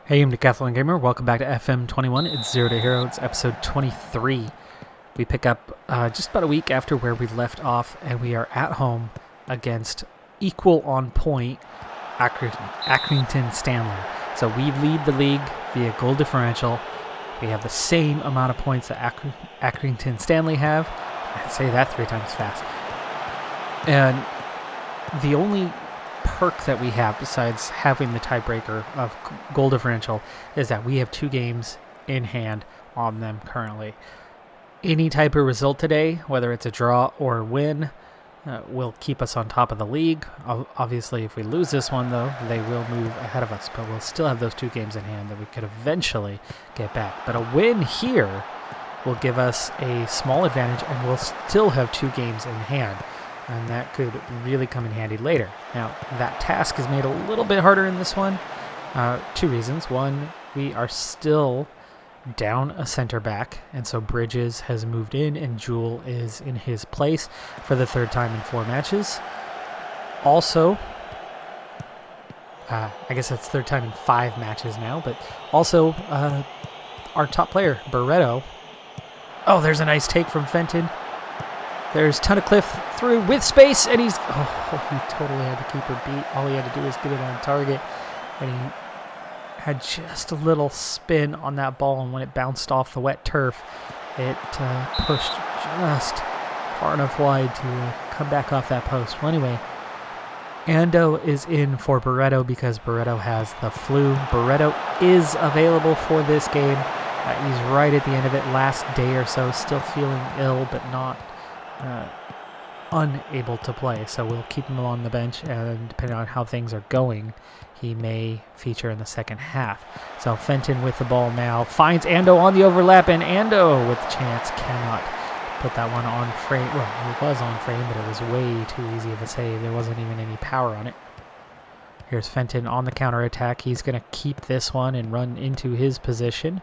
Hey, I'm Decathlon Gamer. Welcome back to FM21. It's Zero to Hero. It's episode 23. We pick up just about a week after where we left off, and we are at home against equal on point Accrington Stanley. So we lead the league via goal differential. We have the same amount of points that Accrington Stanley have. I'd say that 3 times fast. And the only perk that we have besides having the tiebreaker of goal differential is that we have 2 games in hand on them currently. Any type of result today, whether it's a draw or a win, will keep us on top of the league. Obviously, if we lose this one, though, they will move ahead of us, but we'll still have those 2 games in hand that we could eventually get back. But a win here will give us a small advantage, and we'll still have 2 games in hand. And that could really come in handy later. Now, that task is made a little bit harder in this one. 2 reasons. One, we are still down a center back, and so Bridges has moved in, and Jewel is in his place for the 3rd time in 4 matches. Also, I guess that's 3rd time in 5 matches now, but also our top player, Barreto. Oh, there's a nice take from Fenton. There's Tunnicliffe through with space, and he totally had the keeper beat. All he had to do was get it on target, and he had just a little spin on that ball, and when it bounced off the wet turf, it pushed just far enough wide to come back off that post. Well, anyway, Ando is in for Barreto because Barreto has the flu. Barreto is available for this game. He's right at the end of it, last day or so, still feeling ill, but not unable to play, so we'll keep him on the bench, and depending on how things are going, he may feature in the second half. So Fenton with the ball now finds Ando on the overlap, and Ando with the chance cannot put that one on frame. Well, it was on frame, but it was way too easy of a save. There wasn't even any power on it. Here's Fenton on the counterattack. He's going to keep this one and run into his position.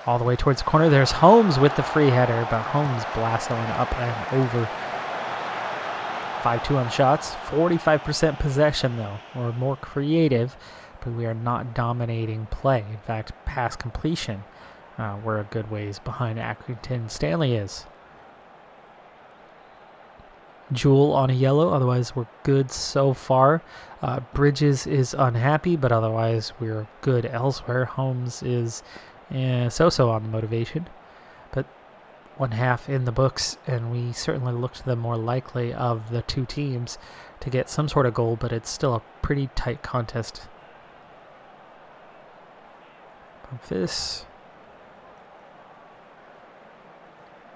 All the way towards the corner. There's Holmes with the free header, but Holmes blasts that one up and over. 5-2 on shots. 45% possession, though. We're more creative, but we are not dominating play. In fact, pass completion, we're a good ways behind Accrington Stanley is. Jewel on a yellow. Otherwise, we're good so far. Bridges is unhappy, but otherwise, we're good elsewhere. Holmes is so-so on the motivation, but 1 half in the books, and we certainly looked the more likely of the 2 teams to get some sort of goal, but it's still a pretty tight contest. Memphis,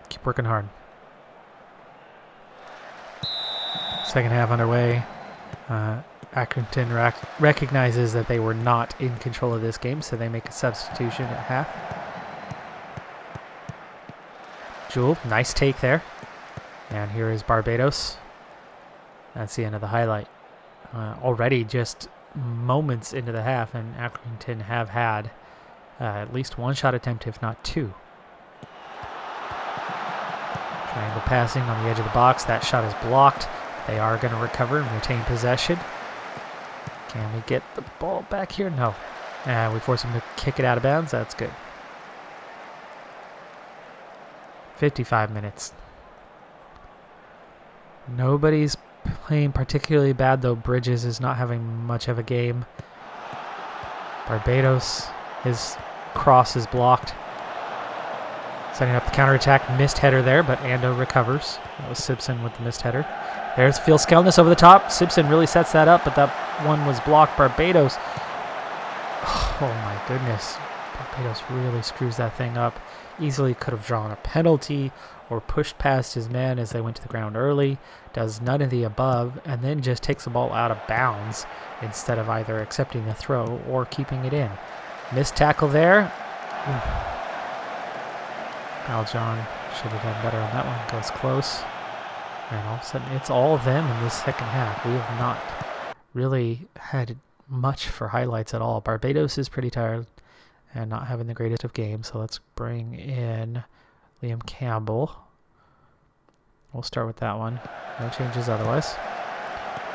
keep working hard. Second half underway. Accrington recognizes that they were not in control of this game, so they make a substitution at half. Jewel, nice take there. And here is Barbados. That's the end of the highlight. Already just moments into the half, and Accrington have had at least 1 shot attempt, if not 2. Triangle passing on the edge of the box. That shot is blocked. They are going to recover and retain possession. Can we get the ball back here? No. And we force him to kick it out of bounds. That's good. 55 minutes. Nobody's playing particularly bad, though. Bridges is not having much of a game. Barbados, his cross is blocked. Setting up the counterattack. Missed header there, but Ando recovers. That was Simpson with the missed header. There's Phil Skelness over the top. Simpson really sets that up, but that one was blocked. Barbados. Oh my goodness. Barbados really screws that thing up. Easily could have drawn a penalty or pushed past his man as they went to the ground early. Does none of the above, and then just takes the ball out of bounds instead of either accepting the throw or keeping it in. Missed tackle there. John should have done better on that one. Goes close. And all of a sudden, it's all of them in this second half. We have not really had much for highlights at all. Barbados is pretty tired and not having the greatest of games. So let's bring in Liam Campbell. We'll start with that one. No changes otherwise.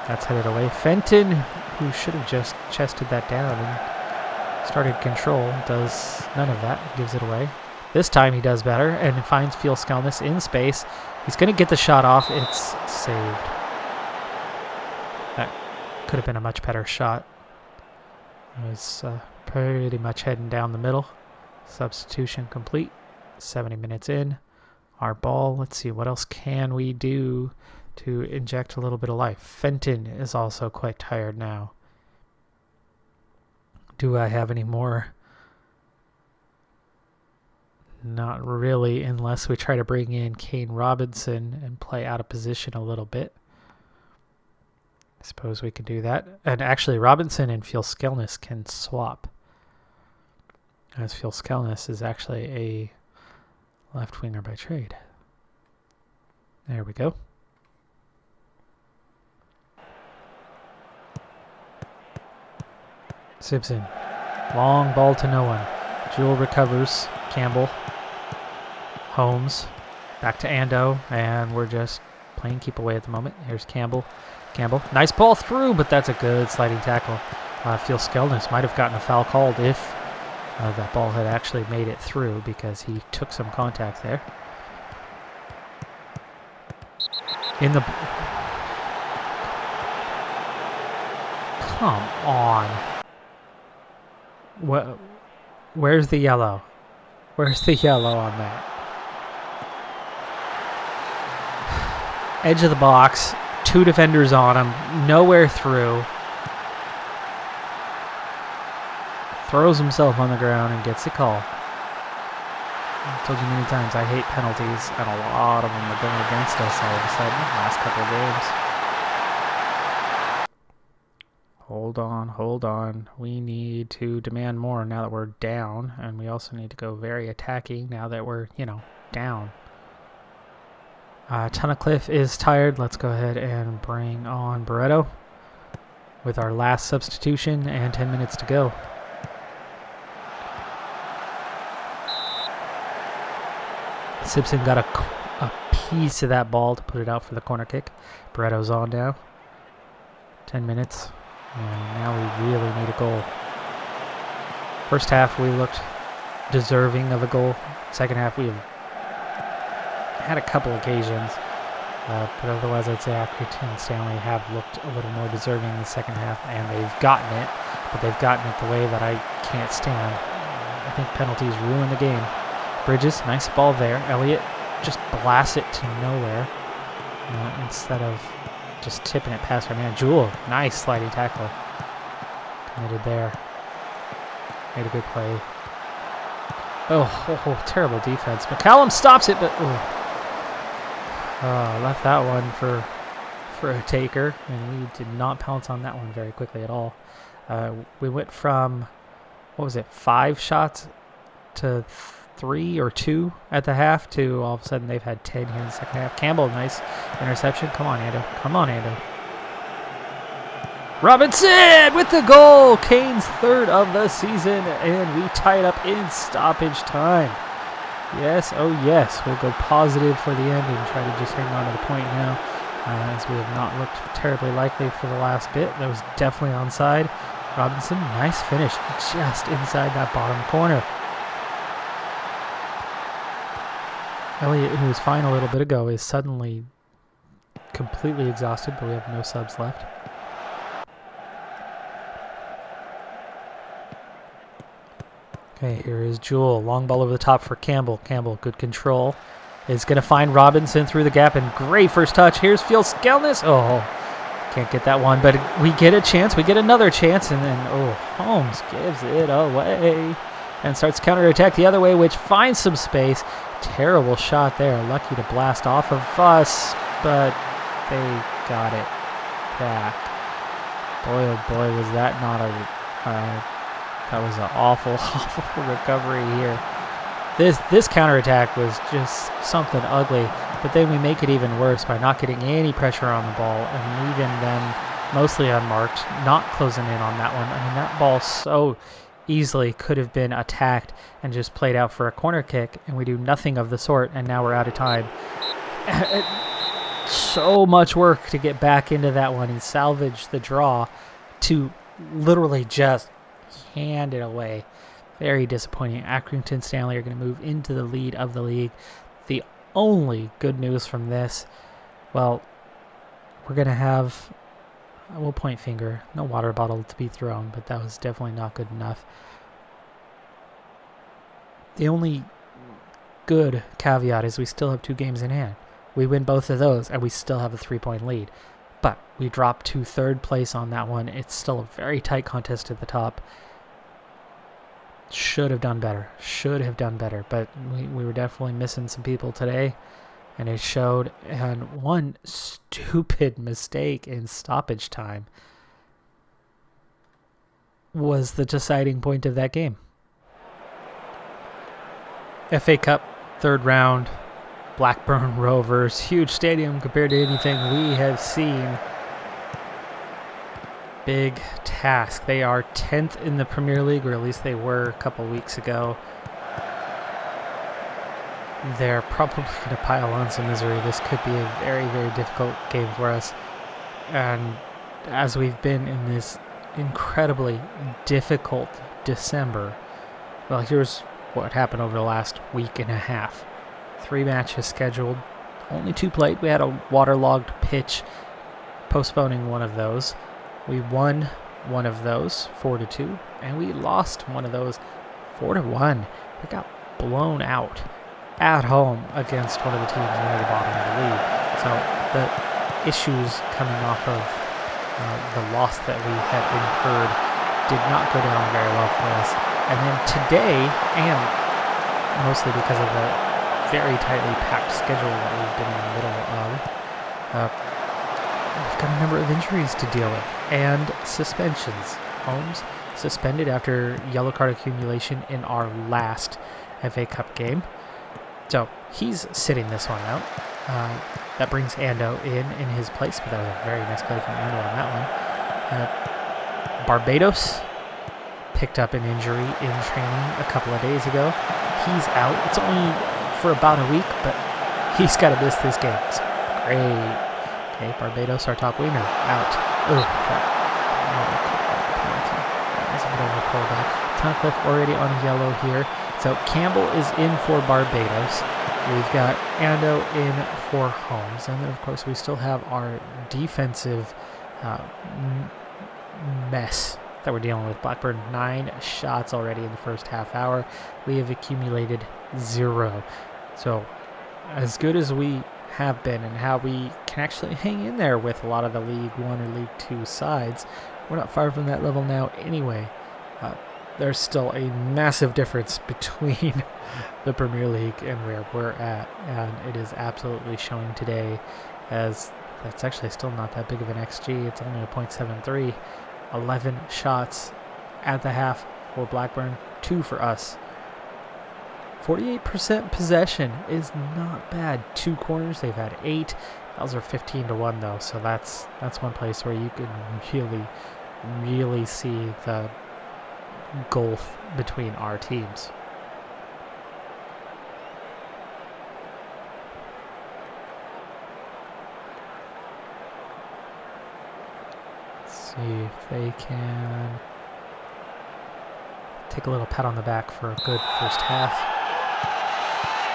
That's headed away. Fenton, who should have just chested that down and Started control, does none of that, gives it away. This time he does better and finds Field Skelnis in space. He's going to get the shot off. It's saved. That could have been a much better shot. It was pretty much heading down the middle. Substitution complete. 70 minutes in. Our ball. Let's see, what else can we do to inject a little bit of life? Fenton is also quite tired now. Do I have any more? Not really, unless we try to bring in Kane Robinson and play out of position a little bit. I suppose we can do that. And actually, Robinson and Field Skelnis can swap, as Field Skelnis is actually a left winger by trade. There we go. Simpson. Long ball to no one. Jewell recovers. Campbell. Holmes. Back to Ando. And we're just playing keep away at the moment. Here's Campbell. Campbell. Nice ball through, but that's a good sliding tackle. Field Skelnis might have gotten a foul called if that ball had actually made it through, because he took some contact there. In the... Come on. Where's the yellow? Where's the yellow on that? Edge of the box. 2 defenders on him. Nowhere through. Throws himself on the ground and gets a call. I've told you many times, I hate penalties, and a lot of them are going against us all of a sudden the last couple of games. Hold on. We need to demand more now that we're down, and we also need to go very attacking now that we're, down. Tunnicliffe is tired. Let's go ahead and bring on Barreto with our last substitution and 10 minutes to go. Simpson got a piece of that ball to put it out for the corner kick. Barreto's on now. 10 minutes. And now we really need a goal. First half we looked deserving of a goal. Second half we have had a couple occasions. But otherwise I'd say Accrington and Stanley have looked a little more deserving in the second half. And they've gotten it. But they've gotten it the way that I can't stand. I think penalties ruin the game. Bridges, nice ball there. Elliott just blasts it to nowhere instead of just tipping it past our man. Jewell, nice sliding tackle. Committed there. Made a good play. Oh, terrible defense. McCallum stops it, but left that one for a taker, and we did not pounce on that one very quickly at all. We went from, 5 shots to 3 or 2 at the half to all of a sudden they've had 10 here in the second half. Campbell, nice interception. Come on, Ando. Robinson with the goal. Kane's 3rd of the season, and we tie it up in stoppage time. Yes, we'll go positive for the end and try to just hang on to the point now, as we have not looked terribly likely for the last bit. That was definitely onside. Robinson, nice finish just inside that bottom corner. Elliott, who was fine a little bit ago, is suddenly completely exhausted, but we have no subs left. Okay, here is Jewell. Long ball over the top for Campbell. Campbell, good control. Is going to find Robinson through the gap, and great first touch. Here's Field Skelnis. Oh, can't get that one, but we get a chance. We get another chance, and then, Holmes gives it away and starts counterattack the other way, which finds some space. Terrible shot there. Lucky to blast off of us, but they got it back. Boy, oh boy, was that not that was an awful recovery here. This counterattack was just something ugly, but then we make it even worse by not getting any pressure on the ball and leaving them mostly unmarked, not closing in on that one. I mean, that ball so easily could have been attacked and just played out for a corner kick, and we do nothing of the sort, and now we're out of time. So much work to get back into that one and salvage the draw to literally just canned it away. Very disappointing. Accrington Stanley are going to move into the lead of the league. The only good news from this, well, we're going to have, we'll point finger, no water bottle to be thrown, but that was definitely not good enough. The only good caveat is we still have 2 games in hand. We win both of those, and we still have a 3-point lead. But we dropped to 3rd place on that one. It's still a very tight contest at the top. Should have done better. But we were definitely missing some people today, and it showed. And one stupid mistake in stoppage time was the deciding point of that game. FA Cup, 3rd round, Blackburn Rovers, huge stadium compared to anything we have seen. Big task. They are 10th in the Premier League, or at least they were a couple weeks ago. They're probably going to pile on some misery. This could be a very, very difficult game for us. And as we've been in this incredibly difficult December, well, here's what happened over the last week and a half. 3 matches scheduled, only 2 played. We had a waterlogged pitch, postponing one of those. We won one of those 4-2, and we lost one of those 4-1. We got blown out at home against one of the teams near the bottom of the league. So the issues coming off of the loss that we had incurred did not go down very well for us. And then today, and mostly because of the very tightly packed schedule that we've been in the middle of, we've got a number of injuries to deal with and suspensions. Holmes suspended after yellow card accumulation in our last FA Cup game. So he's sitting this one out. That brings Ando in his place, but that was a very nice play from Ando on that one. Barbados picked up an injury in training a couple of days ago. He's out. It's only for about a week, but he's got to miss this game. So great. Okay, Barbados, our top winger, out. Oh, that was a bit of a pullback. Tunnicliffe already on yellow here. So Campbell is in for Barbados. We've got Ando in for Holmes. And then, of course, we still have our defensive mess that we're dealing with. Blackburn, 9 shots already in the first half hour. We have accumulated 0. So as good as we have been and how we can actually hang in there with a lot of the League 1 or League 2 sides, we're not far from that level now anyway. There's still a massive difference between the Premier League and where we're at, and it is absolutely showing today, as that's actually still not that big of an XG. It's only a 0.73. 11 shots at the half for Blackburn, 2 for us. 48% possession is not bad. 2 corners, they've had 8. Those are 15-1 though, so that's one place where you can really see the gulf between our teams. See if they can take a little pat on the back for a good first half.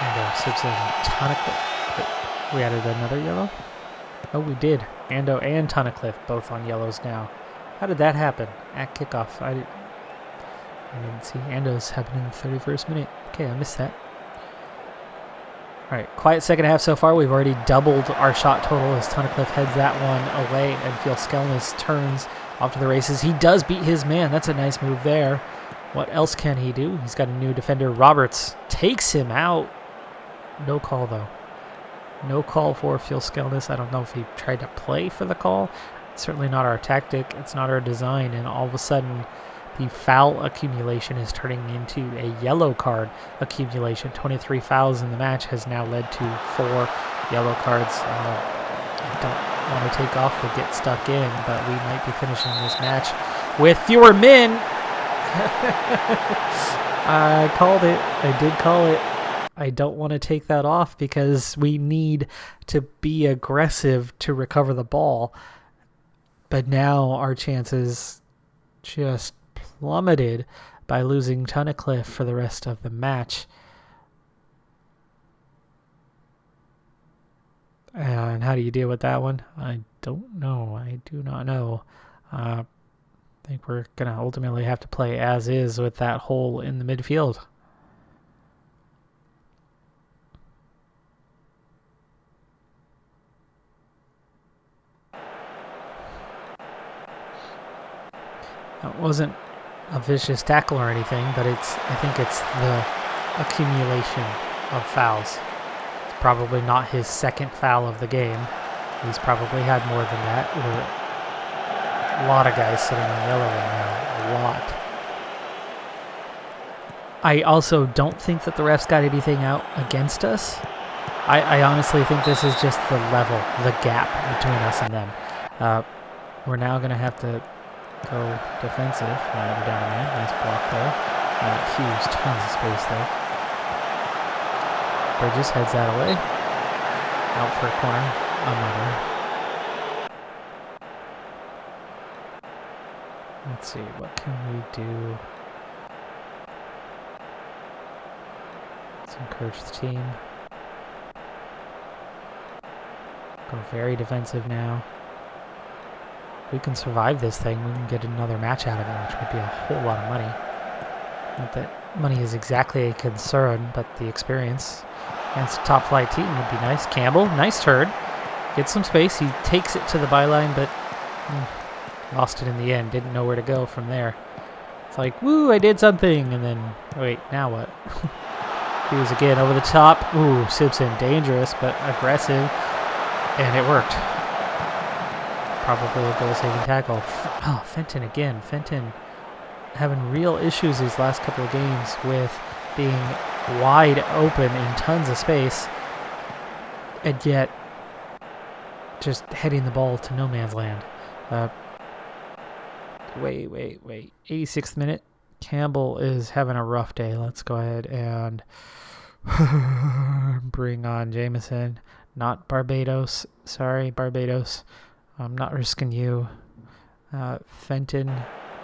And Simpson Tunnicliffe. We added another yellow? Oh, we did. Ando and Tunnicliffe both on yellows now. How did that happen? At kickoff. I didn't see Ando's happening in the 31st minute. Okay, I missed that. Alright, quiet second half so far. We've already doubled our shot total as Tunnicliffe heads that one away and Fjell turns off to the races. He does beat his man. That's a nice move there. What else can he do? He's got a new defender. Roberts takes him out. No call, though. No call for Fjell. I don't know if he tried to play for the call. It's certainly not our tactic. It's not our design. And all of a sudden, the foul accumulation is turning into a yellow card accumulation. 23 fouls in the match has now led to 4 yellow cards. I don't want to take off or get stuck in, but we might be finishing this match with fewer men. I called it. I did call it. I don't want to take that off because we need to be aggressive to recover the ball. But now our chances just plummeted by losing Tunnicliffe for the rest of the match. And how do you deal with that one? I don't know. I do not know. I think we're going to ultimately have to play as is with that hole in the midfield. It wasn't a vicious tackle or anything, but I think it's the accumulation of fouls. It's probably not his second foul of the game. He's probably had more than that. A lot of guys sitting on yellow right now. A lot. I also don't think that the refs got anything out against us. I honestly think this is just the level, the gap between us and them. We're now going to have to go defensive. We're down a man. Nice block there. Huge, tons of space there. Bridges heads that away. Out for a corner. Another. Let's see, what can we do? Let's encourage the team. Go very defensive now. If we can survive this thing, we can get another match out of it, which would be a whole lot of money. Not that money is exactly a concern, but the experience against a top flight team would be nice. Campbell, nice turn. Gets some space. He takes it to the byline, but lost it in the end. Didn't know where to go from there. It's like, woo, I did something. And then, wait, now what? He was again over the top. Ooh, Simpson, dangerous, but aggressive. And it worked. Probably a goal-saving tackle. Oh, Fenton again. Fenton having real issues these last couple of games with being wide open in tons of space, and yet just heading the ball to no man's land. Wait. 86th minute. Campbell is having a rough day. Let's go ahead and bring on Jameson. Not Barbados. Sorry, Barbados. I'm not risking you. Fenton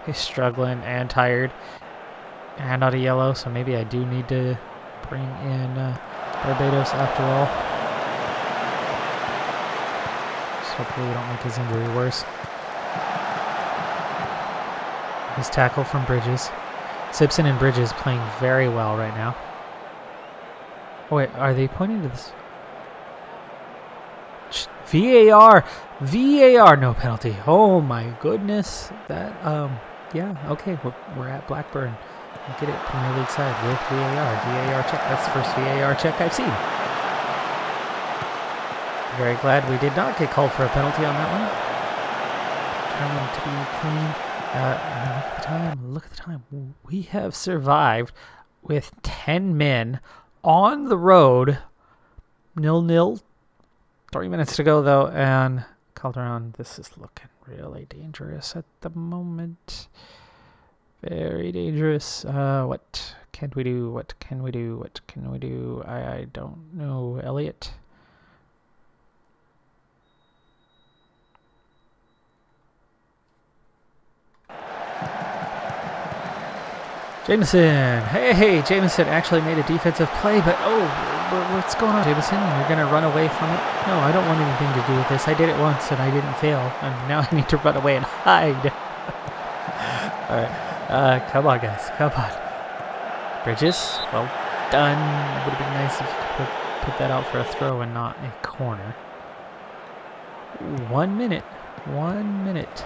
is struggling and tired and out of yellow, so maybe I do need to bring in Barbados after all. So hopefully we don't make his injury worse. His tackle from Bridges. Simpson and Bridges playing very well right now. Oh wait, are they pointing to this? VAR, no penalty. Oh my goodness. That, yeah, okay, we're at Blackburn. Look at it, Premier League side with VAR check. That's the first VAR check I've seen. Very glad we did not get called for a penalty on that one. Determined to be clean. Look at the time. We have survived with 10 men on the road. 0-0. 3 minutes to go, though, and Calderon, this is looking really dangerous at the moment. Very dangerous. What can we do? I don't know, Elliot. Jameson. Hey, Jameson actually made a defensive play, but what's going on, Jameson? You're going to run away from it? No, I don't want anything to do with this. I did it once and I didn't fail, and now I need to run away and hide. All right. Come on, guys. Come on. Bridges, well done. Would have been nice if you could put that out for a throw and not a corner. 1 minute. 1 minute.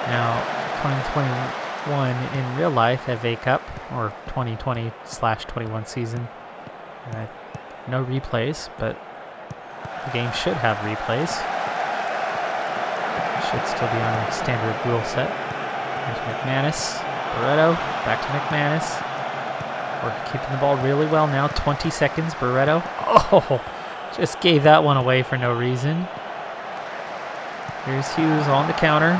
Now, 2021 in real life FA Cup, or 2020/21 season. No replays, but the game should have replays. Should still be on a standard rule set. There's McManus. Barreto. Back to McManus. We're keeping the ball really well now. 20 seconds. Barreto. Oh! Just gave that one away for no reason. Here's Hughes on the counter.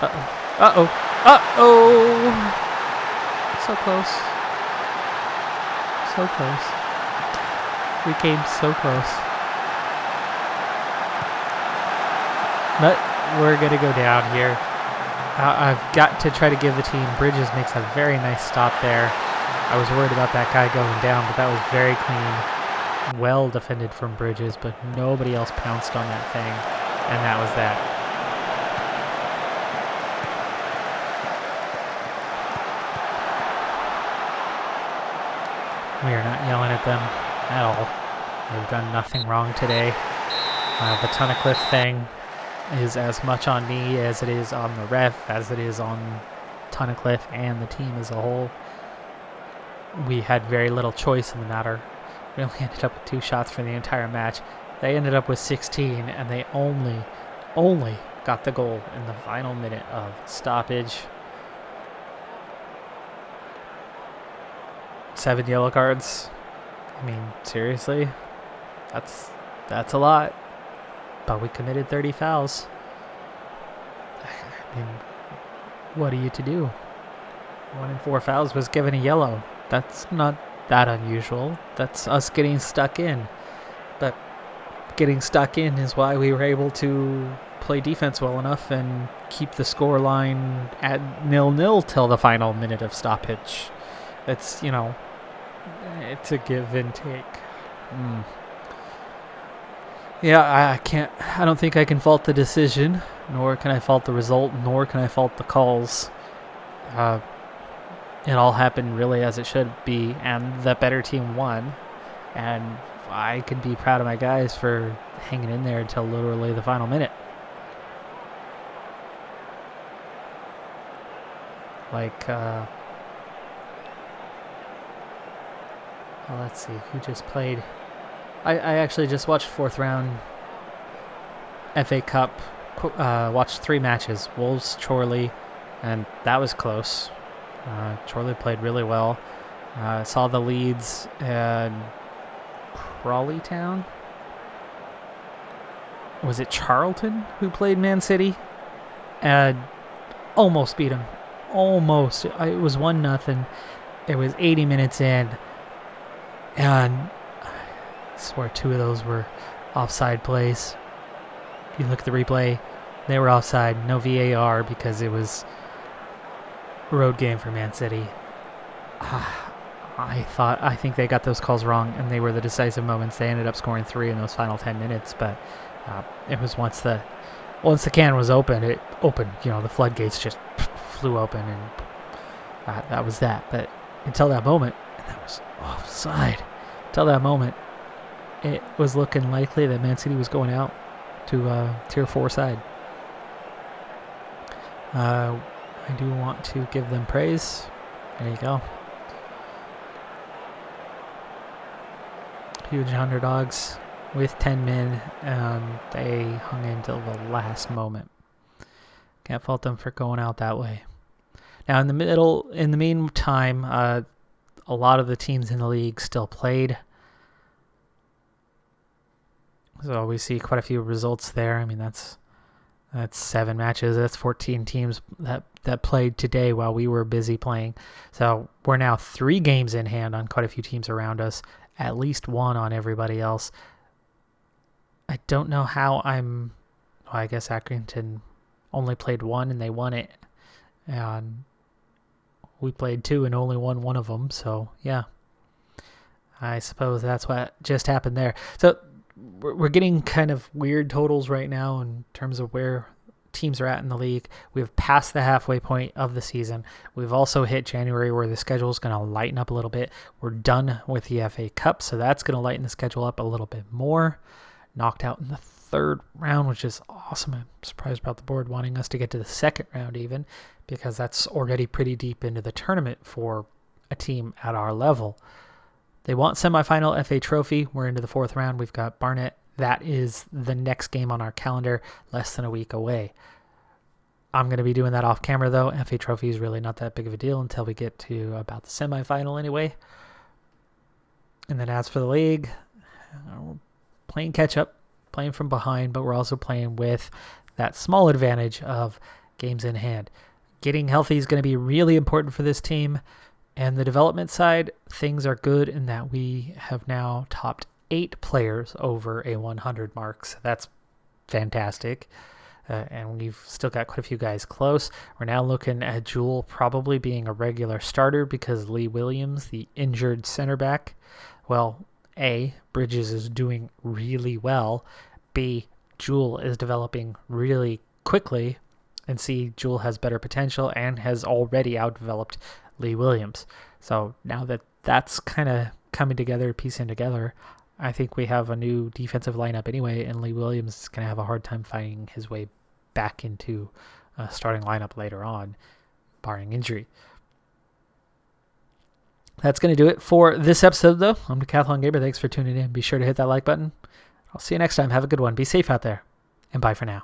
Uh-oh. So close. So close. We came so close. But we're going to go down here. I've got to try to give the team. Bridges makes a very nice stop there. I was worried about that guy going down, but that was very clean. Well defended from Bridges, but nobody else pounced on that thing, and that was that. We are not yelling at them at all. They've done nothing wrong today. The Tunnicliffe thing is as much on me as it is on the ref, as it is on Tunnicliffe and the team as a whole. We had very little choice in the matter. We only ended up with 2 shots for the entire match. They ended up with 16, and they only got the goal in the final minute of stoppage. 7 yellow cards. I mean, seriously? That's a lot. But we committed 30 fouls. I mean, what are you to do? 1 in 4 fouls was given a yellow. That's not that unusual. That's us getting stuck in. But getting stuck in is why we were able to play defense well enough and keep the score line at 0-0 till the final minute of stoppage. It's, it's a give and take. Yeah, I don't think I can fault the decision, nor can I fault the result, nor can I fault the calls. It all happened really as it should be, and the better team won. And I can be proud of my guys for hanging in there until literally the final minute. Let's see, who just played? I actually just watched 4th round FA Cup, watched 3 matches, Wolves, Chorley, and that was close. Chorley played really well. Saw the Leeds and Crawley Town. Was it Charlton who played Man City? And almost beat him. Almost. It was 1-0. It was 80 minutes in. And I swear 2 of those were offside plays. If you look at the replay, they were offside. No VAR because it was a road game for Man City. I think they got those calls wrong, and they were the decisive moments. They ended up scoring 3 in those final 10 minutes, but it was once the can was open, it opened. The floodgates just flew open, and that was that. But until that moment, and that was offside. Until that moment, it was looking likely that Man City was going out to Tier 4 side. I do want to give them praise. There you go. Huge underdogs with 10 men, and they hung in till the last moment. Can't fault them for going out that way. Now, in the meantime, a lot of the teams in the league still played. So we see quite a few results there. I mean, that's 7 matches. That's 14 teams that played today while we were busy playing. So we're now 3 games in hand on quite a few teams around us. At least 1 on everybody else. I don't know how I guess Accrington only played 1 and they won it. And we played 2 and only won 1 of them. So, yeah. I suppose that's what just happened there. So, we're getting kind of weird totals right now in terms of where teams are at in the league. We've passed the halfway point of the season. We've also hit January where the schedule is going to lighten up a little bit. We're done with the FA Cup, so that's going to lighten the schedule up a little bit more. Knocked out in the 3rd round, which is awesome. I'm surprised about the board wanting us to get to the 2nd round even, because that's already pretty deep into the tournament for a team at our level. They want semifinal FA trophy. We're into the 4th round. We've got Barnet. That is the next game on our calendar, less than a week away. I'm going to be doing that off camera, though. FA trophy is really not that big of a deal until we get to about the semifinal anyway. And then as for the league, we're playing catch-up, playing from behind, but we're also playing with that small advantage of games in hand. Getting healthy is going to be really important for this team. And the development side, things are good in that we have now topped 8 players over a 100 mark. So that's fantastic. and we've still got quite a few guys close. We're now looking at Jewell probably being a regular starter because Lee Williams, the injured center back, well, A, Bridges is doing really well. B, Jewell is developing really quickly. And C, Jewell has better potential and has already outdeveloped Lee Williams. So now that that's kind of coming together, piecing together, I think we have a new defensive lineup anyway, and Lee Williams is going to have a hard time finding his way back into a starting lineup later on, barring injury. That's going to do it for this episode, though. I'm Decathlon Gamer. Thanks for tuning in. Be sure to hit that like button. I'll see you next time. Have a good one. Be safe out there, and bye for now.